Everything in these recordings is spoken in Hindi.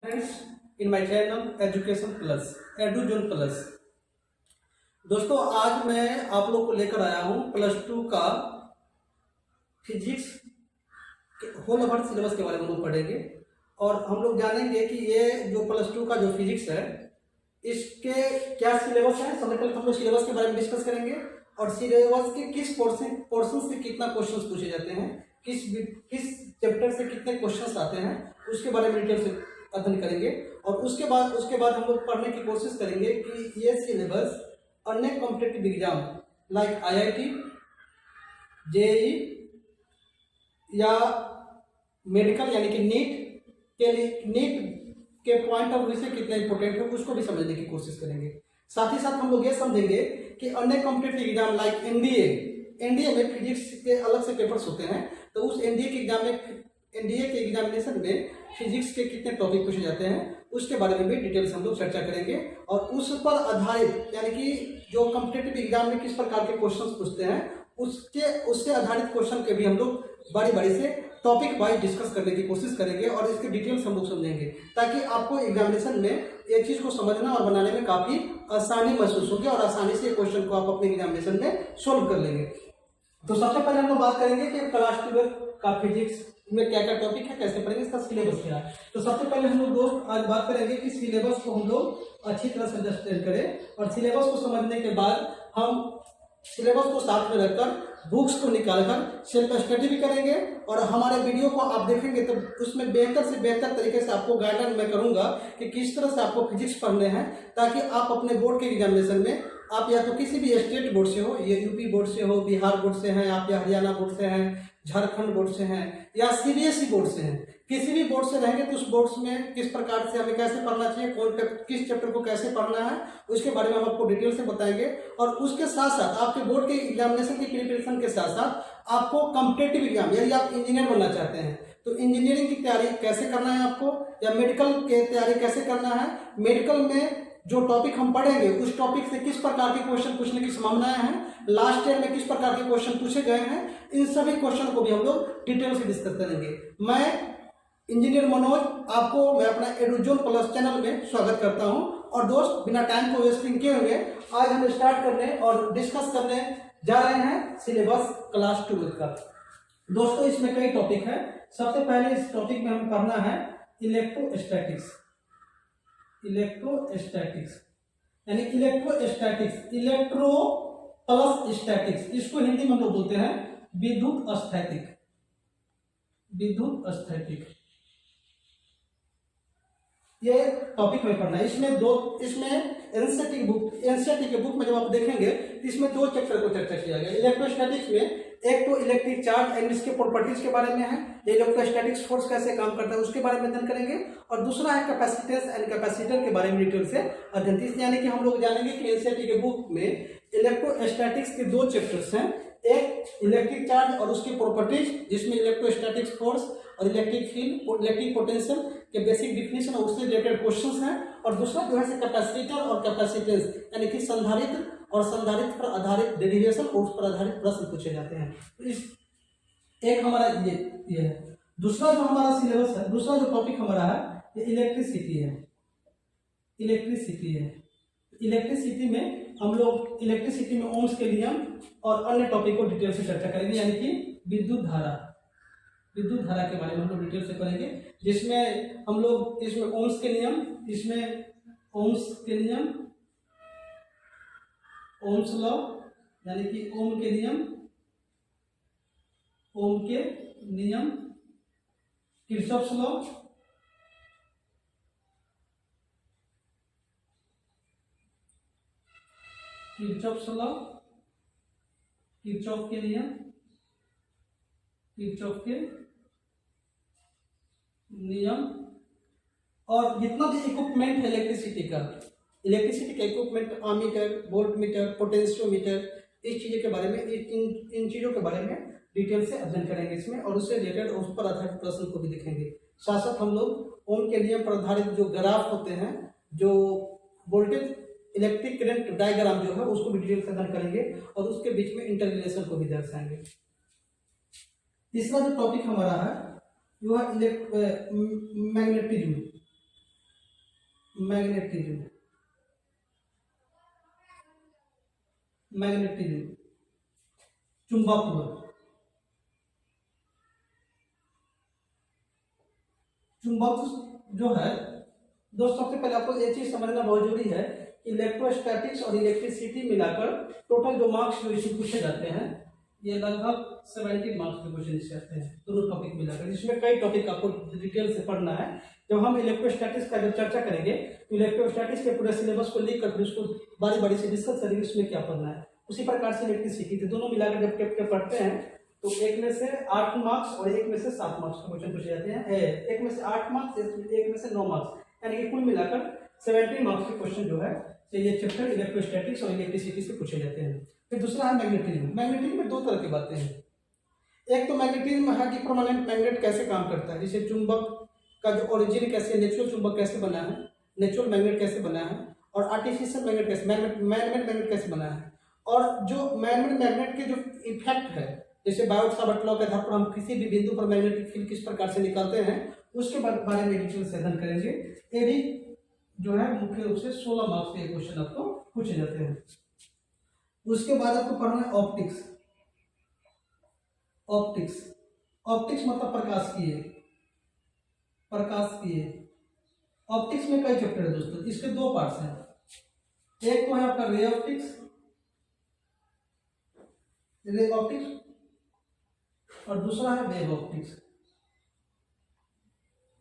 Friends in my channel Education Plus Eduzone Plus. दोस्तों आज मैं आप लोग को लेकर आया हूं +2 का फिजिक्स होल ओवर सिलेबस के बारे में हम लोग पढ़ेंगे और हम लोग जानेंगे कि ये जो +2 का जो फिजिक्स है इसके क्या सिलेबस है। सबसे पहले हम लोग सिलेबस के बारे में डिस्कस करेंगे और सिलेबस के किस पोर्शन से कितना क्वेश्चंस पूछे जाते हैं, किस चैप्टर से कितने क्वेश्चंस आते हैं उसके बारे में डिटेल से अध्ययन करेंगे। और उसके बाद हम लोग पढ़ने की कोशिश करेंगे कि ये सिलेबस अन्य competitive exam like IIT, JEE या मेडिकल यानी कि नीट के पॉइंट ऑफ व्यू से कितना इंपॉर्टेंट है उसको भी समझने की कोशिश करेंगे। साथ ही साथ हम लोग ये समझेंगे कि अन्य कॉम्पिटिटिव एग्जाम लाइक एनडीए में फिजिक्स के अलग से पेपर्स होते हैं, तो उस एनडीए के एग्जामिनेशन में फिजिक्स के कितने टॉपिक पूछे जाते हैं उसके बारे में भी डिटेल्स हम लोग चर्चा करेंगे। और उस पर आधारित यानी कि जो कॉम्पिटिटिव एग्जाम में किस प्रकार के क्वेश्चंस पूछते हैं उससे आधारित क्वेश्चन के भी हम लोग बारी से टॉपिक वाइज डिस्कस करने की कोशिश करेंगे और इसके डिटेल्स हम लोग समझेंगे ताकि आपको एग्जामिनेशन में एक चीज को समझना और बनाने में काफी आसानी महसूस होगी और आसानी से क्वेश्चन को आप अपने एग्जामिनेशन में सोल्व कर लेंगे। तो सबसे पहले हम लोग बात करेंगे कि क्लास 12 का फिजिक्स में क्या क्या टॉपिक है, कैसे पढ़ेंगे, इसका सिलेबस क्या है। तो सबसे पहले हम लोग दोस्त आज बात करेंगे कि सिलेबस को हम लोग अच्छी तरह से अंडरस्टैंड करें और सिलेबस को समझने के बाद हम सिलेबस को साथ में रखकर बुक्स को निकालकर सेल्फ स्टडी भी करेंगे और हमारे वीडियो को आप देखेंगे तो उसमें बेहतर से बेहतर तरीके से आपको गाइडलाइन मैं करूंगा कि किस तरह से आपको फिजिक्स पढ़ने हैं ताकि आप अपने बोर्ड के एग्जामिनेशन में आप या तो किसी भी स्टेट बोर्ड से हो, ये यूपी बोर्ड से हो, बिहार बोर्ड से हैं आप, या हरियाणा बोर्ड से हैं, झारखंड बोर्ड से हैं या CBSE बोर्ड से हैं, किसी भी बोर्ड से रहेंगे तो उस बोर्ड में किस प्रकार से हमें कैसे पढ़ना चाहिए, किस चैप्टर को कैसे पढ़ना है उसके बारे में हम आपको डिटेल से बताएंगे। और उसके साथ साथ आपके बोर्ड के एग्जामिनेशन की प्रिपरेशन के साथ साथ आपको कॉम्पिटिटिव एग्जाम यदि आप इंजीनियर बनना चाहते हैं तो इंजीनियरिंग की तैयारी कैसे करना है आपको, या मेडिकल की तैयारी कैसे करना है, मेडिकल में जो टॉपिक हम पढ़ेंगे उस टॉपिक से किस प्रकार के क्वेश्चन पूछने की संभावनाएं हैं, लास्ट ईयर में किस प्रकार के क्वेश्चन पूछे गए हैं, इन सभी क्वेश्चन को भी हम लोग डिटेल से डिस्कस करेंगे। मैं इंजीनियर मनोज आपको मैं अपना एडुजोन प्लस चैनल में स्वागत करता हूं। और दोस्त बिना टाइम को वेस्टिंग किए हुए आज हम स्टार्ट करने और डिस्कस करने जा रहे हैं सिलेबस क्लास 12 का। दोस्तों इसमें कई टॉपिक है। सबसे पहले इस टॉपिक में हम पढ़ना है इलेक्ट्रोस्टैटिक्स यानी इलेक्ट्रोस्टैटिक्स, इलेक्ट्रो प्लस स्टैटिक्स, इसको हिंदी में हम लोग बोलते हैं विद्युत स्थैतिक। ये टॉपिक में पढ़ना है। इसमें एनसीईआरटी के बुक में जब आप देखेंगे तो इसमें 2 चैप्टर को चर्चा किया गया। इलेक्ट्रोस्टैटिक्स में एक तो इलेक्ट्रिक चार्ज एंड इसके प्रॉपर्टीज के बारे में है, इलेक्ट्रोस्टैटिक्स फोर्स कैसे काम करता है उसके बारे में अध्ययन करेंगे। और दूसरा है कैपेसिटेंस एंड कैपेसिटर के बारे में डिटेल से अध्ययन। यानी कि हम लोग जानेंगे कि एनसीईआरटी के बुक में इलेक्ट्रोस्टैटिक्स के 2 चैप्टर्स हैं, एक इलेक्ट्रिक चार्ज और उसकी प्रॉपर्टीज जिसमें इलेक्ट्रोस्टैटिक्स फोर्स और इलेक्ट्रिक फील्ड, इलेक्ट्रिक पोटेंशियल के बेसिक डिफिनेशन और उससे रिलेटेड क्वेश्चंस हैं। और दूसरा जो है कैपेसिटर और कैपेसिटेंस यानी कि संधारित्र और संधारित्र पर आधारित डेरिवेशन और उस पर आधारित प्रश्न पूछे जाते हैं। तो इस एक हमारा ये है। दूसरा जो हमारा सिलेबस है, दूसरा जो टॉपिक हमारा है ये इलेक्ट्रिसिटी है। इलेक्ट्रिसिटी में हम लोग इलेक्ट्रिसिटी में ओम्स के नियम और अन्य टॉपिक को डिटेल से चर्चा करेंगे यानी कि विद्युत धारा के बारे में हम लोग डिटेल से करेंगे, जिसमें हम लोग इसमें ओम्स के नियम, ओम्स लॉ यानी कि ओम के नियम, किरचॉफ्स लॉ, किरचॉफ के नियम और जितना भी इक्विपमेंट है इलेक्ट्रिसिटी का इक्विपमेंट, आमीटर, वोल्टमीटर, पोटेंशियोमीटर, इस चीज़ों के बारे में इन चीज़ों के बारे में डिटेल से अध्ययन करेंगे इसमें और उससे रिलेटेड उस पर आधारित प्रश्न को भी देखेंगे। साथ साथ हम लोग ओम के नियम पर आधारित जो ग्राफ होते हैं, जो वोल्टेज इलेक्ट्रिक करंट डायग्राम जो है उसको भी डिटेल से अध्ययन करेंगे और उसके बीच में इंटर रिलेशन को भी दर्शाएंगे। तीसरा जो टॉपिक हमारा है वो है मैग्नेटिज्म मैग्नेटिज्म, मैग्नेटिज्म, चुंबकत्व, चुंबक जो है दोस्तों, सबसे पहले आपको ये चीज समझना बहुत जरूरी है, इलेक्ट्रोस्टैटिक्स और इलेक्ट्रिसिटी मिलाकर टोटल जो मार्क्स जो इसे पूछे जाते हैं ये लगभग 70 मार्क्स के क्वेश्चन इससे आते हैं, दोनों टॉपिक मिलाकर, जिसमें कई टॉपिक आपको डिटेल से पढ़ना है। जब हम इलेक्ट्रोस्टैटिक्स का जब चर्चा करेंगे तो इलेक्ट्रोस्टैटिक्स के पूरे सिलेबस को लिख कर उसको बारी बारी से डिस्कस करेंगे उसमें क्या पढ़ना है। उसी प्रकार से इलेक्ट्रिसिटी थे, दोनों मिलाकर जब के पढ़ते हैं तो एक में से 8 मार्क्स और एक में से 7 मार्क्स का क्वेश्चन पूछे जाते हैं, एक में से 8 मार्क्स, एक में से 9 मार्क्स, यानी कि कुल मिलाकर 70 मार्क्स के क्वेश्चन जो है ये चैप्टर इलेक्ट्रोस्टैटिक्स और इलेक्ट्रिसिटी से पूछे जाते हैं। फिर दूसरा है मैग्नेटिज्म। मैग्नेटिज्म में दो तरह की बातें हैं, एक तो मैग्नेटिज्म है कि परमानेंट मैग्नेट कैसे काम करता है, जैसे चुंबक का जो ओरिजिन कैसे, नेचुरल चुंबक कैसे बना है, नेचुरल मैग्नेट कैसे बना है, और आर्टिफिशियल मैग्नेट कैसे, मैग्नेट मैग्नेट कैसे बना है, और जो मैग्नेट मैग्नेट के जो इफेक्ट है, जैसे बायोट-सावर्ट लॉ के आधार पर हम किसी भी बिंदु पर मैग्नेटिक फील्ड किस प्रकार से निकालते हैं उसके बारे में डिटेल से अध्ययन करेंगे। ये भी जो है मुख्य रूप से 16 मार्क्स के क्वेश्चन आपको पूछे जाते हैं। उसके बाद आपको पढ़ना है ऑप्टिक्स। ऑप्टिक्स, ऑप्टिक्स मतलब प्रकाशिकीय, प्रकाशिकीय। ऑप्टिक्स में कई चैप्टर है दोस्तों, इसके दो पार्ट्स हैं, एक तो है आपका रे ऑप्टिक्स, रे ऑप्टिक्स, और दूसरा है वेव ऑप्टिक्स।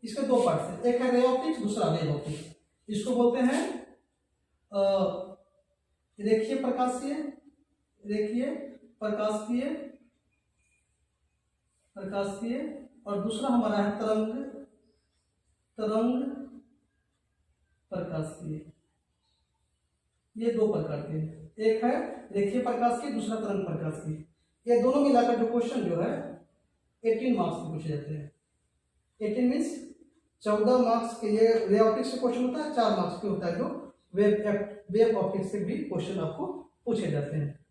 इसके दो पार्ट्स हैं, एक है रे ऑप्टिक्स, दूसरा वेव ऑप्टिक्स। इसको बोलते हैं रेखीय प्रकाशीय, रेखीय प्रकाशीय, प्रकाशीय, और दूसरा हमारा है तरंग, तरंग प्रकाशीय। ये दो प्रकार के हैं, एक है रेखीय प्रकाशीय, दूसरा तरंग प्रकाशीय। ये दोनों मिलाकर जो क्वेश्चन जो है 18 मार्क्स के पूछे जाते हैं। 18 मीन्स 14 मार्क्स के, ये रे ऑप्टिक्स से क्वेश्चन होता है, 4 मार्क्स के होता है जो वेव ऑप्टिक्स से भी क्वेश्चन आपको पूछे जाते हैं।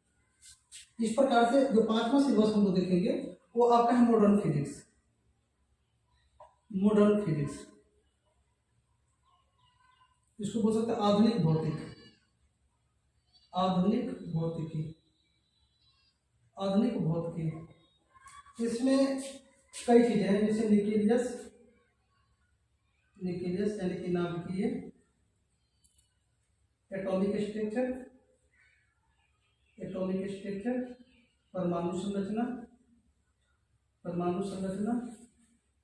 इस प्रकार से जो 5वां सिलेबस हम लोग देखेंगे वो आपका है मॉडर्न फिजिक्स। मॉडर्न फिजिक्स, इसको बोल सकते हैं आधुनिक भौतिक, आधुनिक भौतिकी, आधुनिक भौतिकी। इसमें कई चीजें हैं, जैसे न्यूक्लियस, न्यूक्लियस यानी कि नाम की है, एटॉमिक स्ट्रक्चर, एटॉमिक स्ट्रक्चर, परमाणु संरचना, परमाणु संरचना,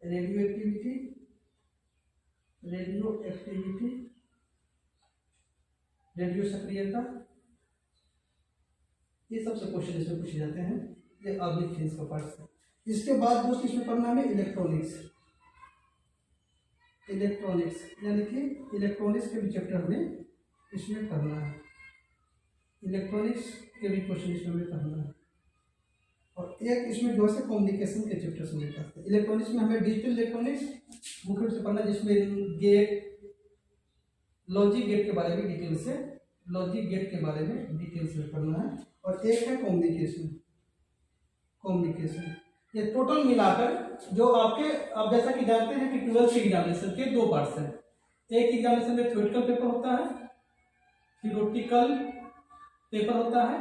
radio activity, radio activity, radio सक्रियता, ये सबसे क्वेश्चन इसमें पूछे जाते हैं। ये आधुनिक फिजिक्स का पार्ट है। इसके बाद दोस्त इसमें पढ़ना है इलेक्ट्रॉनिक्स। इलेक्ट्रॉनिक्स यानी कि इलेक्ट्रॉनिक्स के भी चैप्टर में इसमें करना है, इलेक्ट्रॉनिक्स के भी क्वेश्चन इसमें हमें करना है। और एक इसमें जो है कम्युनिकेशन के चैप्टर से मिलता है। इलेक्ट्रॉनिक्स में हमें डिजिटल इलेक्ट्रॉनिक्स मुख्य रूप से पढ़ना है, जिसमें गेट, लॉजिक गेट के बारे में डिटेल से, लॉजिक गेट के बारे में डिटेल से पढ़ना है। और एक है कम्युनिकेशन, कम्युनिकेशन। ये टोटल मिलाकर जो आपके, आप जैसा कि जानते हैं कि 12th एग्जामिनेशन के दो पार्ट्स हैं। एक एग्जामिनेशन में थ्योरेटिकल पेपर होता है, थ्योरेटिकल पेपर होता है,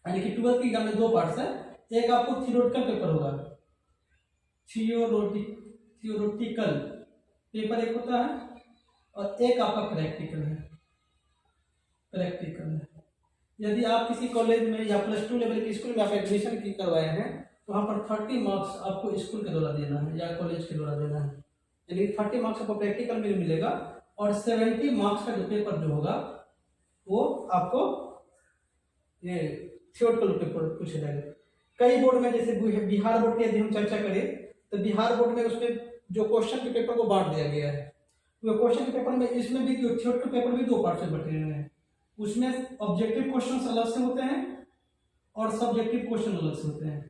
यानी कि 12th के एग्जाम में दो पार्ट्स है। एक आपको थ्योरेटिकल पेपर होगा, थ्योरेटिकल पेपर एक होता है, और एक आपका प्रैक्टिकल है, प्रैक्टिकल है। यदि आप किसी कॉलेज में या +2 लेवल के स्कूल में आप एडमिशन की करवाए हैं तो वहाँ पर 30 मार्क्स आपको स्कूल के द्वारा देना है या कॉलेज के द्वारा देना है, यानी 30 मार्क्स आपको प्रैक्टिकल में मिलेगा, और 70 मार्क्स का जो पेपर जो होगा वो आपको ये थ्योरेटिकल पेपर पूछे जाएगा। कई बोर्ड में, जैसे बिहार बोर्ड की यदि हम चर्चा करें तो बिहार बोर्ड में उसमें जो क्वेश्चन के पेपर को बांट दिया गया है, तो क्वेश्चन के पेपर में इसमें भी थ्योरेटिकल पेपर भी दो पार्ट से बटे हुए हैं। उसमें ऑब्जेक्टिव क्वेश्चन अलग से होते हैं और सब्जेक्टिव क्वेश्चन अलग से होते हैं।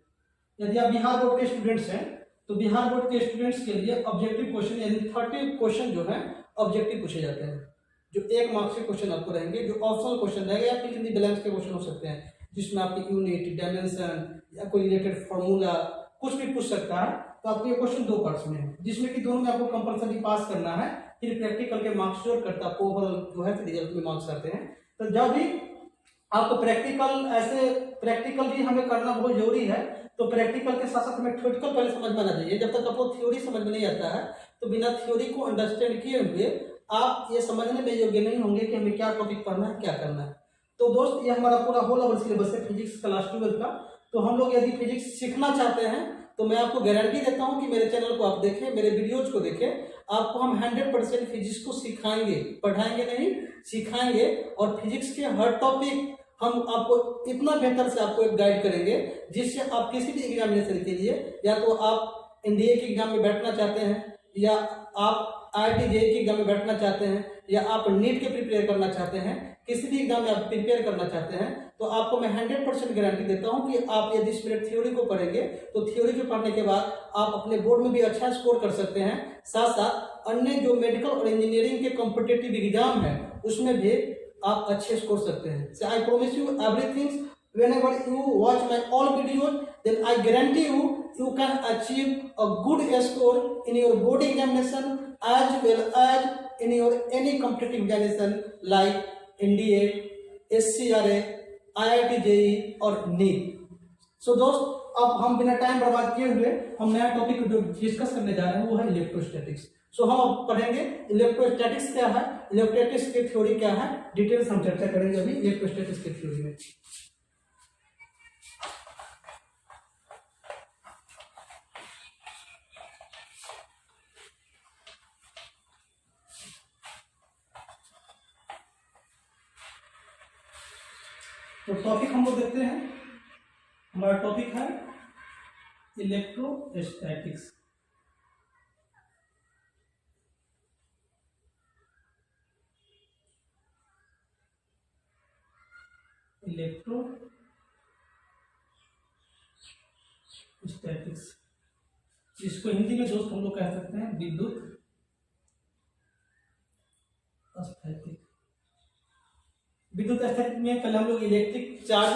यदि आप बिहार बोर्ड के स्टूडेंट्स हैं तो बिहार बोर्ड के स्टूडेंट्स के लिए ऑब्जेक्टिव क्वेश्चन यानी 30 क्वेश्चन जो है ऑब्जेक्टिव पूछे जाते हैं, जो 1 मार्क्स के क्वेश्चन आपको रहेंगे, जो ऑप्शनल क्वेश्चन रहेंगे या फिर हिंदी बैलेंस के क्वेश्चन हो सकते हैं, जिसमें आपकी यूनिट, डायमेंशन या कोई रिलेटेड फॉर्मूला कुछ भी पूछ सकता है। तो आपको ये क्वेश्चन दो पार्ट्स में है, जिसमें कि दोनों में आपको कंपलसरी पास करना है फिर प्रैक्टिकल के मार्क्स जोड़ करता आपको ओवरऑल जो है रिजल्ट में मार्क्स आते हैं। तो जब भी आपको प्रैक्टिकल भी हमें करना बहुत जरूरी है, तो प्रैक्टिकल के साथ साथ हमें थ्योरेटिकल पहले समझ में आना चाहिए। जब तक आपको थ्योरी समझ में नहीं आता है तो बिना थ्योरी को अंडरस्टैंड किए हुए आप ये समझने में योग्य नहीं होंगे कि हमें क्या टॉपिक पढ़ना है, क्या करना है। तो दोस्त, ये हमारा पूरा होल ओवर सिलेबस है फिजिक्स क्लास 12 का। तो हम लोग यदि फिजिक्स सीखना चाहते हैं तो मैं आपको गारंटी देता हूं कि मेरे चैनल को आप देखें, मेरे वीडियोज को देखें, आपको हम 100% फिजिक्स को सिखाएंगे, पढ़ाएंगे नहीं, सिखाएंगे। और फिजिक्स के हर टॉपिक हम आपको इतना बेहतर से आपको एक गाइड करेंगे जिससे आप किसी भी एग्जामिनेशन के लिए, या तो आप एनडीए के एग्जाम में बैठना चाहते हैं, या आप IIT JEE के एग्जाम में बैठना चाहते हैं, या आप नीट के प्रिपेयर करना चाहते हैं, किसी भी एग्जाम में आप प्रिपेयर करना चाहते हैं, तो आपको मैं 100% गारंटी देता हूं कि आप यदि इस मिनट थ्योरी को पढ़ेंगे तो थ्योरी को पढ़ने के बाद आप अपने बोर्ड में भी अच्छा स्कोर कर सकते हैं। साथ साथ अन्य जो मेडिकल और इंजीनियरिंग के कॉम्पिटिटिव एग्जाम है उसमें भी आप अच्छे स्कोर सकते हैं। So I promise you everything. Whenever you watch my all videos, then I guarantee you can achieve a good score in your board examination as well as in your any competitive examination like NDA, SCRA, IIT JEE और NEET। So दोस्त, अब हम बिना टाइम बर्बाद किए हुए हम नया टॉपिक जो डिस्कस करने जा रहे हैं वो है इलेक्ट्रोस्टैटिक्स। सो हम अब पढ़ेंगे इलेक्ट्रोस्टैटिक्स क्या है, इलेक्ट्रोस्टैटिक्स की थ्योरी क्या है, डिटेल्स हम चर्चा करेंगे अभी इलेक्ट्रोस्टैटिक्स की थ्योरी में। तो टॉपिक हम लोग देखते हैं, हमारा टॉपिक है इलेक्ट्रोस्टैटिक्स। इलेक्ट्रोस्टैटिक्स, इसको हिंदी में दोस्त हम लोग कह सकते हैं विद्युत स्थैतिक। विद्युत स्थैतिक में पहले हम लोग इलेक्ट्रिक चार्ज,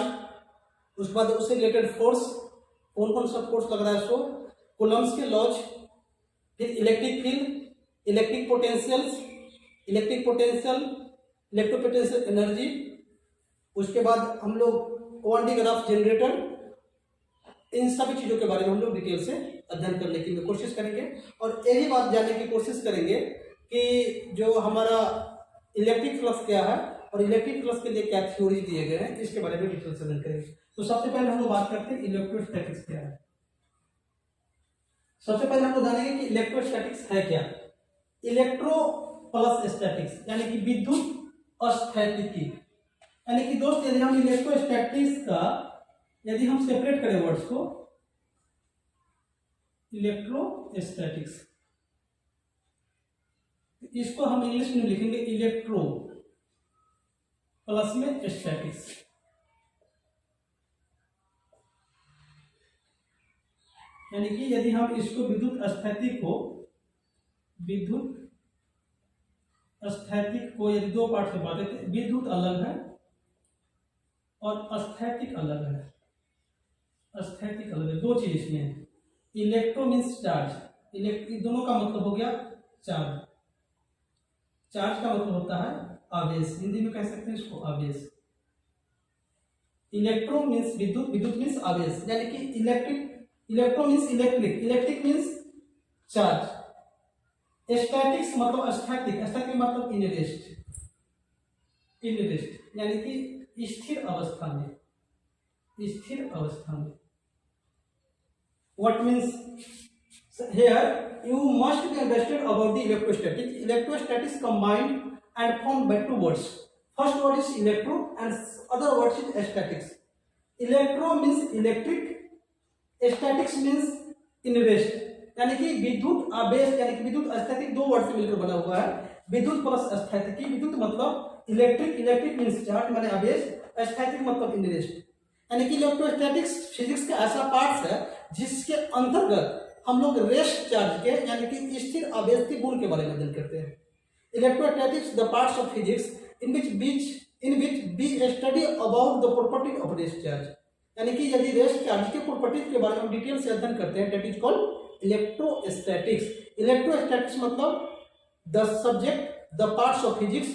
उसके बाद उससे रिलेटेड फोर्स, कौन कौन सा फोर्स लग रहा है, सो कूलम्ब्स के लॉज, फिर electric field, electric potential, इलेक्ट्रोपोटेंशियल energy, उसके बाद हम लोग क्वांटिटी ग्राफ जनरेटर, इन सभी चीजों के बारे में हम लोग डिटेल से अध्ययन करने की कोशिश करेंगे। और यही बात जानने की कोशिश करेंगे कि जो हमारा इलेक्ट्रिक फ्लक्स क्या है और इलेक्ट्रिक फ्लक्स के लिए क्या थ्योरी दिए गए हैं, इसके बारे में डिटेल से अध्ययन करेंगे। तो सबसे पहले हम लोग बात करते हैं इलेक्ट्रोस्टैटिक्स क्या है। सबसे पहले हम लोग जानेंगे कि इलेक्ट्रोस्टैटिक्स है क्या। इलेक्ट्रो प्लस स्टैटिक्स यानी कि विद्युत स्थैतिकी, यानी कि दोस्त यदि हम इलेक्ट्रोस्टैटिक्स का यदि हम सेपरेट करें वर्ड्स को, इलेक्ट्रोस्टैटिक्स, इसको हम इंग्लिश में लिखेंगे इलेक्ट्रो प्लस में स्टैटिक्स। यानी कि यदि हम इसको विद्युत स्थैतिक को यदि दो पार्ट से बांटे तो विद्युत अलग है और स्थैतिक अलग है। स्थैतिक अलग है, दो चीज इसमें है। इलेक्ट्रो मीन्स चार्ज, दोनों का मतलब हो गया चार्ज, चार्ज का मतलब होता है आवेश, हिंदी में कह सकते हैं इसको आवेश। इलेक्ट्रो मीन्स विद्युत, विद्युत मीन्स आवेश, यानी कि electro means electric means charge. Statics मतलब स्थैतिक, स्थैतिक मतलब इनरेस्ट, यानी कि स्थिर अवस्था में, What means here you must be understood about the electrostatics. Electrostatics combined and formed by two words. First word is electro and other word is statics. Electro means electric, statics means inrest, यानी कि विद्युत आवेश यानी कि विद्युत स्थैतिक दो वर्ड से मिलकर बना हुआ है। विद्युत प्लस स्थैतिकी, विद्युत मतलब इलेक्ट्रिक मीन्स चार्ज माने आवेश, स्थैतिक मतलब इनरेस्ट। यानी कि इलेक्ट्रोस्टैटिक्स फिजिक्स का ऐसा पार्ट है जिसके अंतर्गत हम लोग रेस्ट चार्ज के यानी कि स्थिर आवेश के गुण के बारे में अध्ययन करते हैं। Electrostatics the parts of physics in which be study about the property of rest charge, यानी कि यदि रेस्ट चार्ज के प्रॉपर्टीज के बारे में हम डिटेल से अध्ययन करते हैं, that is called electrostatics. Electrostatics मतलब the subject the parts of physics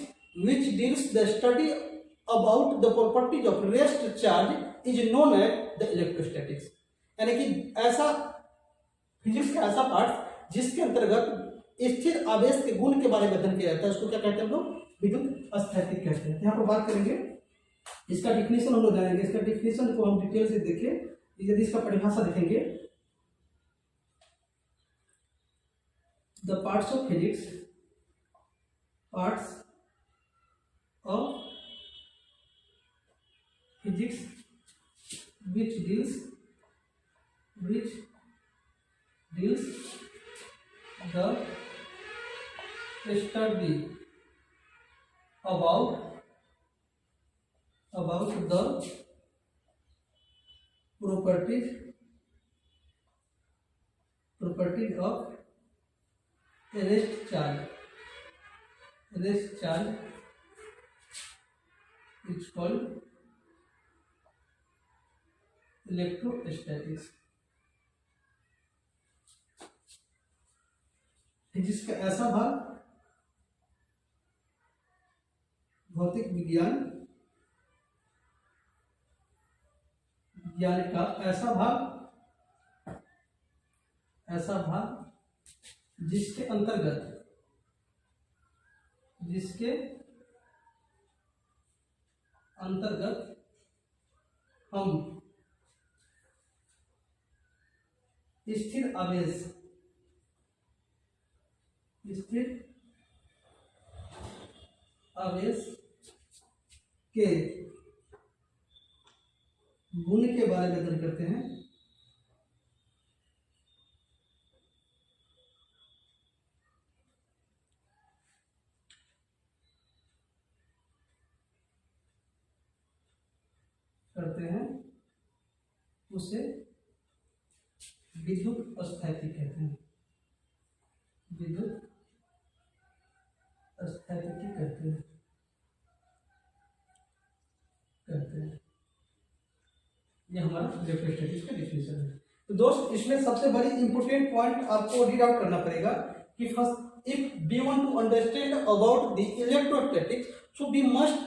which deals the study about the properties of rest charge is known as the electrostatics. यानी कि ऐसा फिजिक्स का ऐसा पार्ट जिसके अंतर्गत स्थिर आवेश के गुण के बारे में अध्ययन किया जाता है, उसको क्या कहते हैं हम लोग? विद्युत स्थैतिक कहते हैं। यहाँ पर बात करेंगे, इसका डिफिनेशन हम लोग जानेंगे। इसका डिफिनेशन को हम डिटेल से देखें, यदि इसका परिभाषा देखेंगे, the parts of physics, parts of physics which deals the study about the properties of rest charge is called electrostatics. Physics का ऐसा भाग, भौतिक विज्ञान का ऐसा भाग जिसके अंतर्गत हम स्थिर आवेश के गुण के बारे में अध्ययन करते हैं। उसे विद्युत स्थैतिक कहते हैं। विद्युत स्थैतिकी कहते हैं। ये हमारा इलेक्ट्रोस्टैटिक्स का डिफिनेशन है। तो दोस्त, इसमें सबसे बड़ी इंपोर्टेंट पॉइंट आपको रीड आउट करना पड़ेगा कि first, if we want to understand about the electrostatics, so we must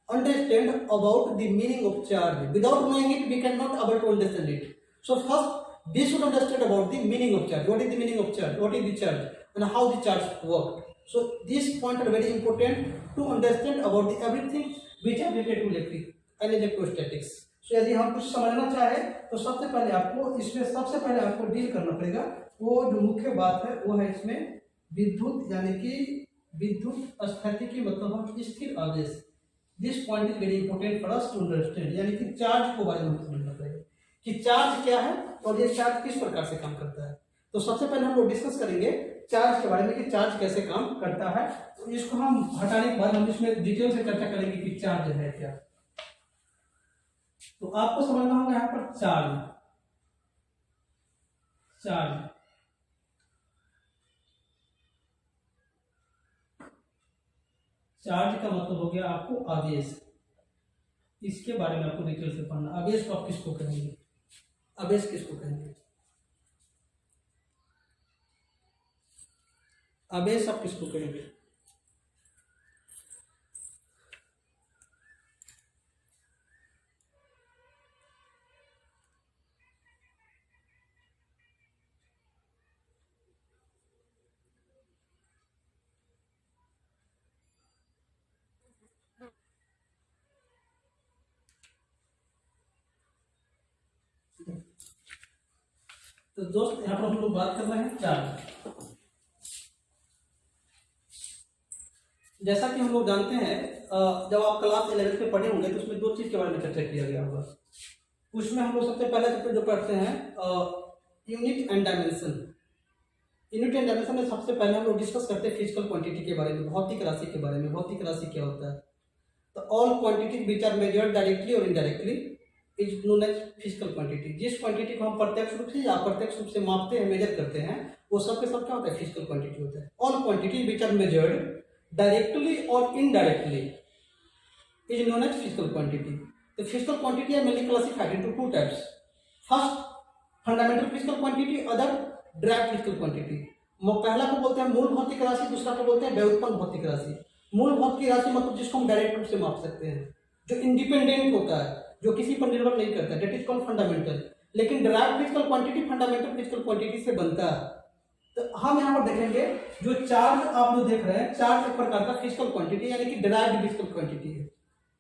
understand about the meaning of charge. Without knowing it, we cannot able to understand it. So first, we should understand about the meaning of charge. What is the meaning of charge? What is the charge? And how the charge work? So these points are very important to understand about the everything which are related to electric and electrostatics. So यदि हम कुछ समझना चाहे तो सबसे पहले आपको डील करना पड़ेगा। वो जो मुख्य बात है वो है इसमें विद्युत, यानी कि विद्युत स्थैतिकी मतलब हम स्थिर आवेश। This point is very important for us to understand, यानी कि चार्ज को बारे में समझना पड़ेगा कि चार्ज क्या है और ये चार्ज किस प्रकार से काम करता है। तो सबसे पहले हम लोग डिस्कस करेंगे चार्ज के बारे में कि चार्ज कैसे काम करता है। तो इसको हम हटाने के बाद हम इसमें डिटेल से चर्चा करेंगे कि चार्ज है क्या। तो आपको समझना होगा यहाँ पर चार्ज का मतलब हो गया आपको आवेश। इसके बारे में आपको डिटेल से पढ़ना। आवेश को आप किसको कहेंगे? आवेश किसको कहेंगे? आवेश आप किसको कहेंगे? तो दोस्त, यहाँ पर हम लोग बात कर रहे हैं चार्ज। जैसा कि हम लोग जानते हैं, जब आप क्लास 11 में पढ़े होंगे तो उसमें दो चीज के बारे में चर्चा किया गया होगा। उसमें हम लोग सबसे पहले चैप्टर जो पढ़ते हैं unit and dimension. Unit and dimension में सबसे पहले हम लोग डिस्कस करते हैं फिजिकल क्वांटिटी के बारे में, भौतिक राशि के बारे में। भौतिक राशि क्या होता है? तो all quantity which are measured directly और indirectly is known as physical quantity. जिस क्वांटिटी को हम प्रत्यक्ष रूप से या अप्रत्यक्ष रूप से मापते हैं, मेजर करते हैं, वो सब के सब क्या होता है? फिजिकल क्वांटिटी होता है। All quantity which are measured directly और indirectly is known as physical quantity. तो physical quantity are mainly classified into two types. First, fundamental physical quantity, other direct physical quantity. पहला को बोलते हैं मूल भौतिक राशि, दूसरा को बोलते हैं व्युत्पन्न भौतिक राशि। मूल भौतिक राशि मतलब जिसको हम डायरेक्ट रूप से माप सकते हैं, जो इंडिपेंडेंट होता है, जो किसी पर निर्भर नहीं करता, डेट इज कॉल्ड फंडामेंटल। लेकिन derived physical quantity fundamental physical quantity से बनता है। तो हम यहाँ पर देखेंगे जो चार्ज आप जो देख रहे हैं, चार्ज एक प्रकार का फिजिकल क्वांटिटी यानी कि डिराइव्ड फिजिकल क्वांटिटी है,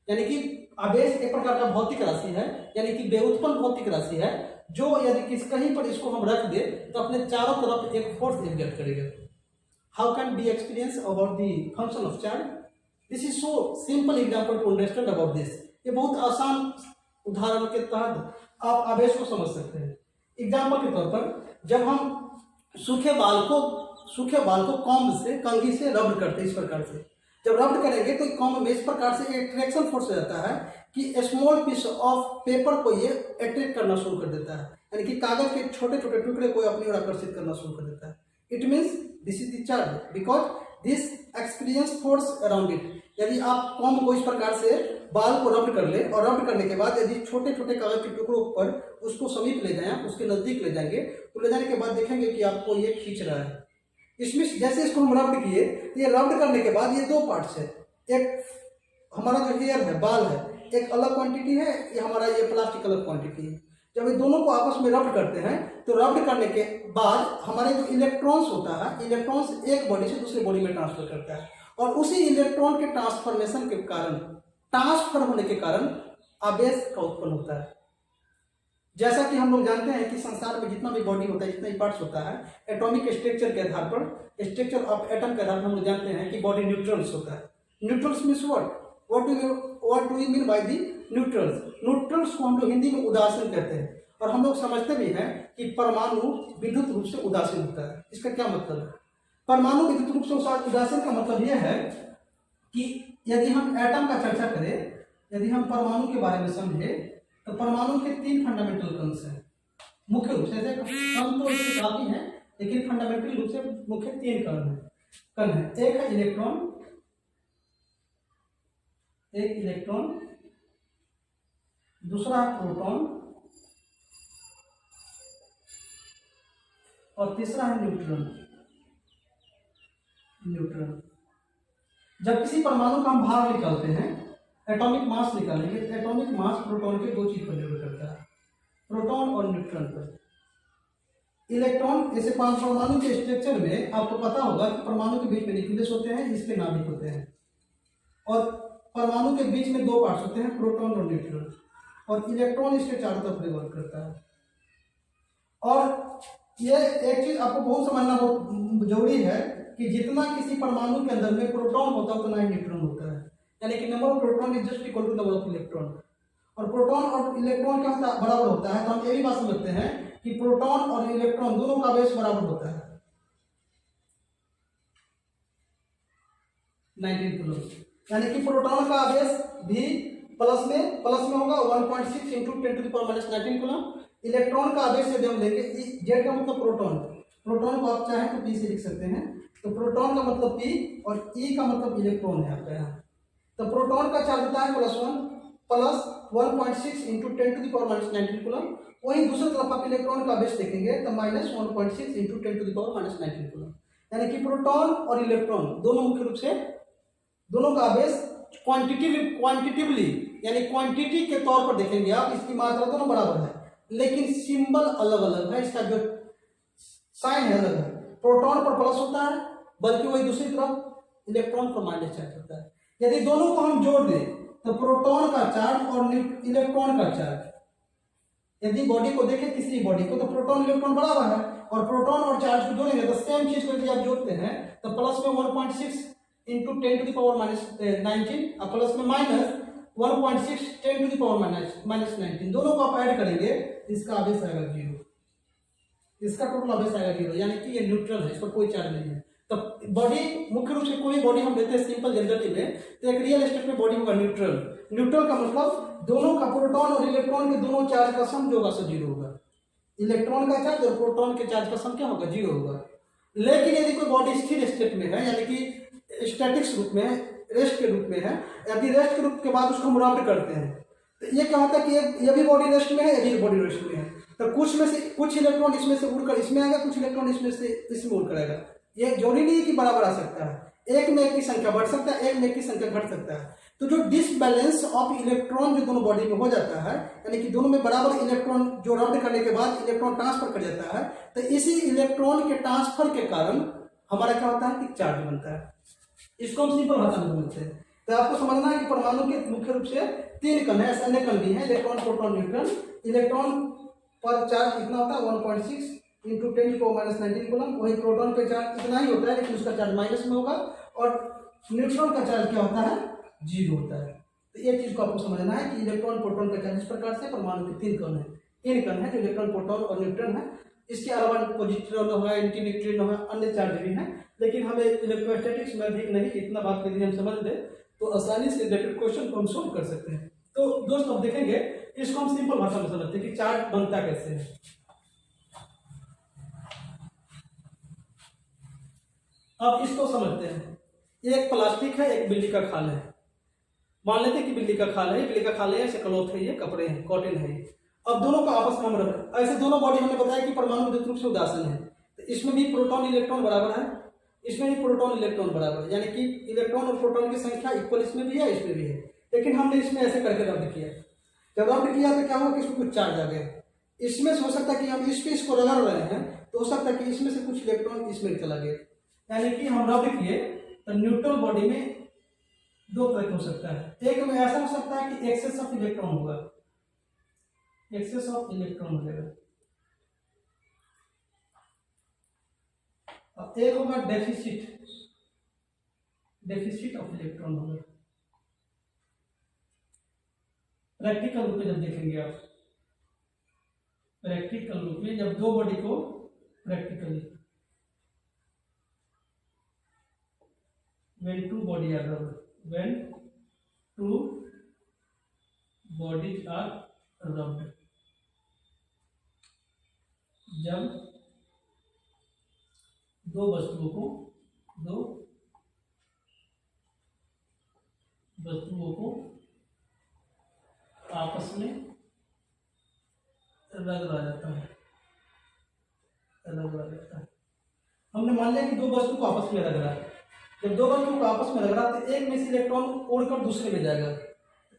यानी कि आवेश एक प्रकार का भौतिक राशि है, यानी कि व्युत्पन्न भौतिक राशि है, जो यदि किस कहीं पर इसको हम रख दे तो अपने चारों तरफ एक फोर्स एग्जर्ट करेगा। How can be experience about the function of charge? This is so simple example to understand about this. ये बहुत आसान उदाहरण के तहत आप आवेश को समझ सकते हैं। एग्जाम्पल के तौर पर जब हम सूखे बाल को कॉम्ब से, कंघी से रब्ड करते हैं, इस प्रकार से जब रब्ड करेंगे तो कॉम्ब में इस प्रकार से एक ट्रैक्शन फोर्स रहता है कि स्मॉल पीस ऑफ पेपर को ये अट्रैक्ट करना शुरू कर देता है, यानी कि कागज के छोटे छोटे टुकड़े को अपनी ओर आकर्षित करना शुरू कर देता है। It means this is the charge because this experience force around it. यदि आप कॉम्ब को इस प्रकार से बाल को रब्ड कर ले और रब्ड करने के बाद यदि छोटे छोटे कागज के टुकड़ों पर उसको समीप ले जाएं, उसके नजदीक ले जाएंगे, तो ले जाने के बाद देखेंगे कि आपको ये खींच रहा है। इसमें जैसे इसको हम रब्ड किए तो ये रब्ड करने के बाद ये दो पार्ट्स है, एक हमारा जो हेयर है, बाल है, एक अलग क्वांटिटी है, ये हमारा ये प्लास्टिक अलग क्वांटिटी है। जब ये दोनों को आपस में रब्ड करते हैं तो रब्ड करने के बाद हमारे जो इलेक्ट्रॉन्स होता है, इलेक्ट्रॉन्स एक बॉडी से दूसरे बॉडी में ट्रांसफर करता है और उसी इलेक्ट्रॉन के ट्रांसफॉर्मेशन के कारण, ट्रांसफर होने के कारण आवेश का उत्पन्न होता है। जैसा कि हम लोग जानते हैं कि संसार में जितना भी बॉडी होता है, जितना भी पार्ट्स होता है, एटॉमिक स्ट्रक्चर के आधार पर, स्ट्रक्चर ऑफ एटम के आधार पर हम लोग जानते हैं कि बॉडी न्यूट्रल्स होता है। Neutrals means what do we mean by the neutrals? Neutrals को हम लोग हिंदी में उदासीन कहते हैं और हम लोग समझते भी हैं कि परमाणु विद्युत रूप से उदासीन होता है। इसका क्या मतलब है? परमाणु विद्युत रूप से उदासीन का मतलब यह है कि यदि हम एटम का चर्चा करें, यदि हम परमाणु के बारे में समझे तो परमाणु के तीन फंडामेंटल कणस हैं मुख्य रूप से। कण तो इसके काफी हैं, लेकिन फंडामेंटल रूप से मुख्य तीन कण है। एक है इलेक्ट्रॉन, दूसरा है प्रोटॉन और तीसरा है न्यूट्रॉन। जब किसी परमाणु का हम भार निकालते हैं, एटॉमिक मास निकालेंगे, तो एटॉमिक मास प्रोटॉन के दो चीज पर निर्भर करता है, प्रोटॉन और न्यूट्रॉन पर। इलेक्ट्रॉन जैसे परमाणु के स्ट्रक्चर में आपको पता होगा कि परमाणु के बीच में न्यूक्लियस होते हैं, इसके नाभिक होते हैं, और परमाणु के बीच में दो पार्ट्स होते हैं, प्रोटॉन और न्यूट्रॉन, और इलेक्ट्रॉन इसके चारों तरफ रिवॉल्व करता है। और ये एक चीज आपको बहुत समझना बहुत जरूरी है कि जितना किसी परमाणु के अंदर में प्रोटॉन होता है उतना ही न्यूट्रॉन होता है, यानी कि number of proton is just equal to number of electron. और प्रोटॉन और इलेक्ट्रॉन क्या बराबर होता है, तो हम ये भी बात समझते हैं कि प्रोटॉन और इलेक्ट्रॉन दोनों का आवेश बराबर होता है 19 कूलम, यानी कि प्रोटॉन का आवेश भी प्लस में होगा 1.6 इंटू 10⁻⁻19 कूलम। इलेक्ट्रॉन का आवेश यदि हम लेंगे, जेड का मतलब प्रोटॉन को आप चाहें तो पी से लिख सकते हैं, तो प्रोटॉन का मतलब पी और ई का मतलब इलेक्ट्रॉन है आपका यहाँ। तो प्रोटॉन का चार्ज होता है प्लस 1.6 इंटू 10⁻⁻19 कूलम। वहीं दूसरी तरफ आप इलेक्ट्रॉन का आवेश देखेंगे तो -1.6 इंटू 10⁻⁻19 कूलम, यानी कि प्रोटॉन और इलेक्ट्रॉन दोनों मुख्य रूप से दोनों का आवेश क्वांटिटिवली यानी क्वांटिटी के तौर पर देखेंगे आप, इसकी मात्रा दोनों बराबर है, लेकिन सिंबल अलग अलग है, इसका जो साइन है अलग है। प्रोटॉन पर प्लस होता है, बल्कि वही दूसरी तरफ इलेक्ट्रॉन पर माइनस चार्ज होता है। यदि दोनों को हम जोड़ दें तो प्रोटॉन का चार्ज और इलेक्ट्रॉन का चार्ज, यदि बॉडी को देखें किसी बॉडी को, तो प्रोटॉन इलेक्ट्रॉन बराबर है, और प्रोटॉन और चार्ज को जोड़ेंगे तो सेम चीज को यदि आप जोड़ते हैं तो प्लस में 1.6 इंटू 10⁻⁻19 और प्लस में -1.6 10⁻⁻19, दोनों को आप ऐड करेंगे, इसका आवेश आएगा 0, इसका टोटल आवेश आएगा 0, यानी कि ये न्यूट्रल है, इस पर कोई चार्ज नहीं है। तो बॉडी मुख्य रूप से कोई बॉडी हम लेते हैं सिंपल जनरली में, तो एक रियल स्टेट में बॉडी होगा न्यूट्रल का मतलब दोनों का प्रोटॉन और इलेक्ट्रॉन के दोनों चार्ज का सम जो होगा 0 होगा। इलेक्ट्रॉन का चार्ज और प्रोटॉन के चार्ज का सम क्या होगा? 0 होगा। लेकिन यदि कोई बॉडी स्थिर स्टेट में है, यानी कि स्टैटिक्स रूप में, रेस्ट के रूप में है, यदि रेस्ट के रूप के बाद उसको हम रब्ड करते हैं, तो ये क्या होता है कि ये भी बॉडी रेस्ट में है, ये भी बॉडी रेस्ट में है, तो कुछ इलेक्ट्रॉन इसमें से उड़कर इसमें आएगा, कुछ इलेक्ट्रॉन इसमें से इसमें उड़कर आएगा। ये जरूरी नहीं कि बराबर आ सकता है, एक में एक की संख्या बढ़ सकता है, एक में एक की संख्या घट सकता है। तो जो डिसबैलेंस ऑफ इलेक्ट्रॉन जो दोनों बॉडी में हो जाता है, यानी कि दोनों में बराबर इलेक्ट्रॉन जो रब्ड करने के बाद इलेक्ट्रॉन ट्रांसफर कर जाता है, तो इसी इलेक्ट्रॉन के ट्रांसफर के कारण हमारा क्या होता है कि चार्ज बनता है। इसको हम सिंपल भाषा में समझते हैं। तो आपको समझना है कि परमाणु के मुख्य रूप से 3 कण है, अन्य कण भी है, इलेक्ट्रॉन, प्रोटॉन, न्यूट्रॉन। इलेक्ट्रॉन पर चार्ज इतना होता है 1.6 × 10⁻⁹ कूलम। वही प्रोटॉन पे चार्ज इतना ही होता है, लेकिन उसका चार्ज माइनस में होगा, और न्यूट्रॉन का चार्ज क्या होता है, 0 होता है। तो ये चीज को आपको समझना है कि इलेक्ट्रॉन, प्रोटॉन का चार्ज इस प्रकार से, परमाणु के 3 कण है, 3 कण है जो इलेक्ट्रॉन, प्रोटॉन और न्यूट्रॉन है। इसके अलावा पॉजिट्रॉन है, एंटी न्यूट्रिनो है, अन्य चार्ज भी है, लेकिन हमें इलेक्ट्रोस्टैटिक्स में अधिक नहीं, इतना बात यदि हम समझ लें तो आसानी से रिलेटेड क्वेश्चन को हम सोल्व कर सकते हैं। तो दोस्त अब देखेंगे, इसको हम सिंपल भाषा में समझते हैं कि चार्ज बनता कैसे है। अब इसको समझते हैं। एक प्लास्टिक है, एक बिजली का खाल है। मान लेते हैं कि बिजली का खाल है, बिजली का खाल है, ऐसे क्लॉथ है, ये कपड़े हैं, कॉटन है। अब दोनों का आपस में हम रख, ऐसे दोनों बॉडी हमने बताया कि परमाणु विद्युत रूप से उदासीन है। तो इसमें भी प्रोटॉन इलेक्ट्रॉन बराबर है, इसमें भी प्रोटॉन इलेक्ट्रॉन बराबर है, यानी कि इलेक्ट्रॉन और प्रोटॉन की संख्या इक्वल इसमें भी है, इसमें भी है। लेकिन हमने इसमें ऐसे करके रद्द किया। जब रद्द किया तो क्या हुआ कि इसमें कुछ चार्ज आ गया। इसमें से हो सकता है कि हम इस पे इसको रगड़ रहे हैं, तो हो सकता है कि इसमें से कुछ इलेक्ट्रॉन इसमें चला गया, यानी कि हम रद्द किए। तो न्यूट्रल बॉडी में 2 तरह हो सकता है। एक में ऐसा हो सकता है कि एक्सेस ऑफ इलेक्ट्रॉन होगा, एक्सेस ऑफ इलेक्ट्रॉन हो जाएगा, और एक होगा डेफिसिट ऑफ इलेक्ट्रॉन होगा। प्रैक्टिकल रूप में जब देखेंगे आप, प्रैक्टिकल रूप में जब 2 बॉडी को practically, when 2 bodies are rubbed, when 2 bodies are rubbed, जब 2 वस्तुओं को आपस में रगड़ा जाता है, हमने मान लिया कि 2 वस्तु को आपस में रगड़ा। जब 2 वस्तुओं को आपस में रगड़ा तो एक में से इलेक्ट्रॉन उड़कर दूसरे में जाएगा।